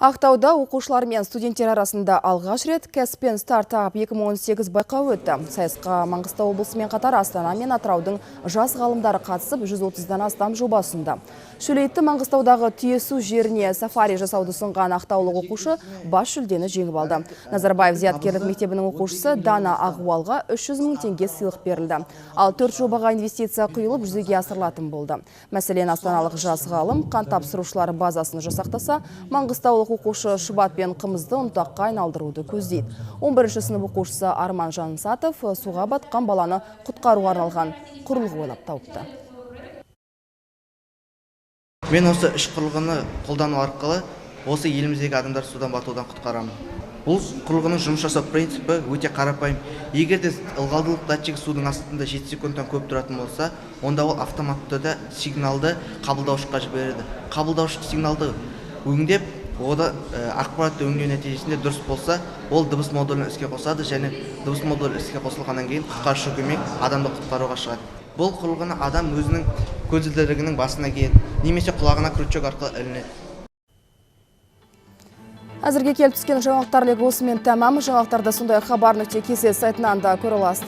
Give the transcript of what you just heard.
Ақтауда оқушылар мен студенттер арасында алғаш рет Кәспен стартап 2018 байқауы өтті. Сайысқа Маңғыстау облысымен қатар Астана мен Атыраудың жас ғалымдары қатысып, 130-дан астам жобасында. Шөлейтті Маңғыстаудағы түйесу жеріне сафари жасауды ұсынған ақтаулық оқушы бас жүлдені жеңіп алды. Назарбаев зияткерлік мектебінің оқушысы Дана Ағуалға 300 мың теңге сыйлық берілді. Ал 4 жобаға инвестиция құйылып жүзеге асырылатын болды. Мәселен, астаналық жас ғалым қан тапсырушылар базасын жасақтаса, Маңғыстаулық оқушы шұбат пен қымызды ұнтаққа айналдыруды көздейді. 11-ші сынып оқушысы Арман Жансатов суға батқан баланы құтқаруға арналған құрылғы ойлап тауыпты. Мен осы үш құрылғыны қолдану арқылы осы еліміздегі адамдар судан батудан құтқарамын. Бұл құрылғының жұмыс жасау принципі өте қарапайым. Егер де ылғалдылық датчигі судың астында 7 секундтан көп тұратын болса, онда ол автоматты да сигналды қабылдаушыға жібереді. Қабылдаушы сигналды өңдеп, ода ақпаратты өңдеу нәтижесінде дұрыс болса, ол дыбыс модулін іске қосады және дыбыс модулі іске қосылғаннан кейін құтқарушы көмек адамды құтқаруға шығады. Бұл құрылғыны адам өзінің көзілдірігінің басына киеді, немесе құлағына крючок арқылы ілінеді. Әзірге келіп түскен жаңалықтар легі осымен тәмам. Жаңалықтарды сондай хабар.кз сайтынан да көре аласыз.